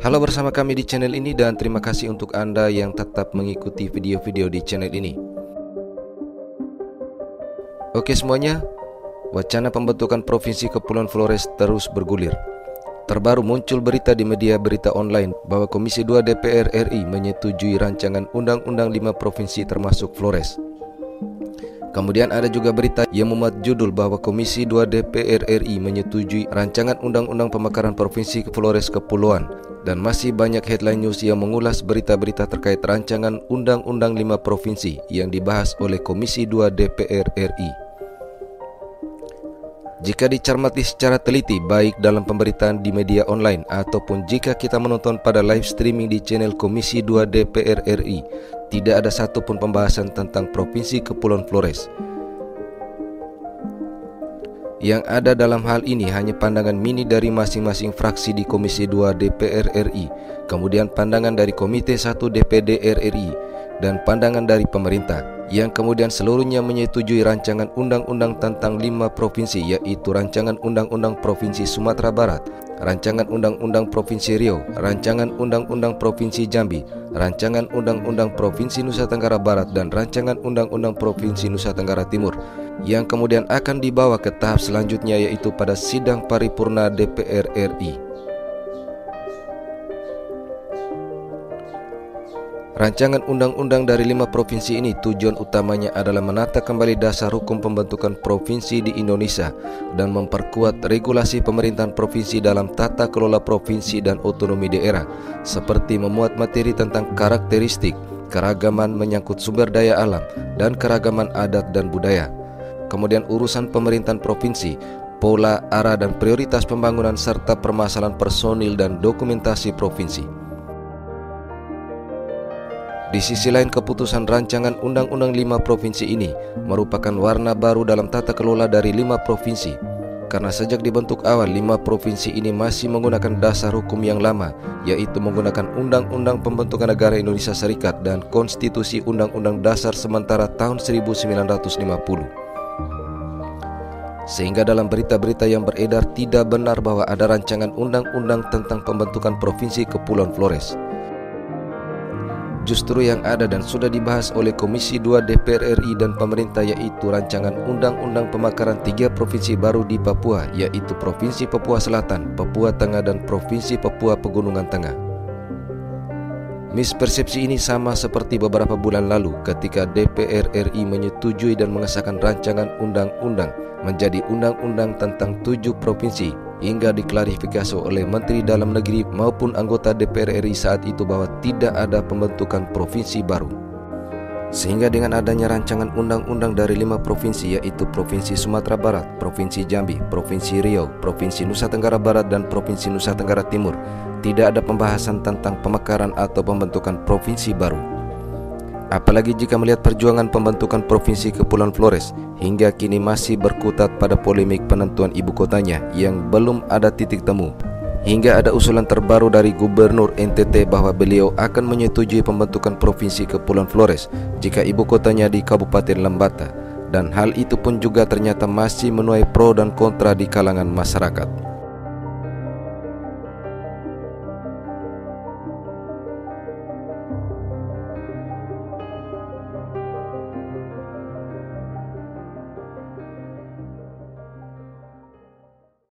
Halo, bersama kami di channel ini dan terima kasih untuk Anda yang tetap mengikuti video-video di channel ini. Oke semuanya, wacana pembentukan Provinsi Kepulauan Flores terus bergulir. Terbaru muncul berita di media berita online bahwa Komisi 2 DPR RI menyetujui rancangan Undang-Undang 5 Provinsi termasuk Flores. Kemudian ada juga berita yang memuat judul bahwa Komisi 2 DPR RI menyetujui rancangan Undang-Undang Pemekaran Provinsi Flores Kepulauan. Dan masih banyak headline news yang mengulas berita-berita terkait rancangan Undang-Undang 5 Provinsi yang dibahas oleh Komisi 2 DPR RI. Jika dicermati secara teliti baik dalam pemberitaan di media online ataupun jika kita menonton pada live streaming di channel Komisi 2 DPR RI, tidak ada satupun pembahasan tentang Provinsi Kepulauan Flores. Yang ada dalam hal ini hanya pandangan mini dari masing-masing fraksi di Komisi 2 DPR RI, kemudian pandangan dari Komite 1 DPD RI, dan pandangan dari pemerintah, yang kemudian seluruhnya menyetujui rancangan undang-undang tentang 5 provinsi, yaitu rancangan Undang-Undang Provinsi Sumatera Barat, rancangan Undang-Undang Provinsi Riau, rancangan Undang-Undang Provinsi Jambi, rancangan Undang-Undang Provinsi Nusa Tenggara Barat, dan rancangan Undang-Undang Provinsi Nusa Tenggara Timur, yang kemudian akan dibawa ke tahap selanjutnya yaitu pada sidang paripurna DPR RI. Rancangan undang-undang dari 5 provinsi ini tujuan utamanya adalah menata kembali dasar hukum pembentukan provinsi di Indonesia dan memperkuat regulasi pemerintahan provinsi dalam tata kelola provinsi dan otonomi daerah, seperti memuat materi tentang karakteristik, keragaman menyangkut sumber daya alam, dan keragaman adat dan budaya. Kemudian urusan pemerintahan provinsi, pola, arah dan prioritas pembangunan serta permasalahan personil dan dokumentasi provinsi. Di sisi lain, keputusan rancangan Undang-Undang 5 Provinsi ini merupakan warna baru dalam tata kelola dari 5 provinsi. Karena sejak dibentuk awal, 5 provinsi ini masih menggunakan dasar hukum yang lama, yaitu menggunakan Undang-Undang Pembentukan Negara Indonesia Serikat dan Konstitusi Undang-Undang Dasar sementara tahun 1950. Sehingga dalam berita-berita yang beredar tidak benar bahwa ada rancangan undang-undang tentang pembentukan Provinsi Kepulauan Flores. Justru yang ada dan sudah dibahas oleh Komisi 2 DPR RI dan pemerintah yaitu rancangan Undang-Undang Pemekaran 3 provinsi baru di Papua, yaitu Provinsi Papua Selatan, Papua Tengah, dan Provinsi Papua Pegunungan Tengah. Mispersepsi ini sama seperti beberapa bulan lalu ketika DPR RI menyetujui dan mengesahkan rancangan undang-undang menjadi undang-undang tentang 7 provinsi hingga diklarifikasi oleh Menteri Dalam Negeri maupun anggota DPR RI saat itu bahwa tidak ada pembentukan provinsi baru. Sehingga dengan adanya rancangan undang-undang dari 5 provinsi yaitu Provinsi Sumatera Barat, Provinsi Jambi, Provinsi Riau, Provinsi Nusa Tenggara Barat, dan Provinsi Nusa Tenggara Timur, tidak ada pembahasan tentang pemekaran atau pembentukan provinsi baru. Apalagi jika melihat perjuangan pembentukan Provinsi Kepulauan Flores hingga kini masih berkutat pada polemik penentuan ibu kotanya yang belum ada titik temu. Hingga ada usulan terbaru dari Gubernur NTT bahwa beliau akan menyetujui pembentukan Provinsi Kepulauan Flores jika ibu kotanya di Kabupaten Lembata. Dan hal itu pun juga ternyata masih menuai pro dan kontra di kalangan masyarakat.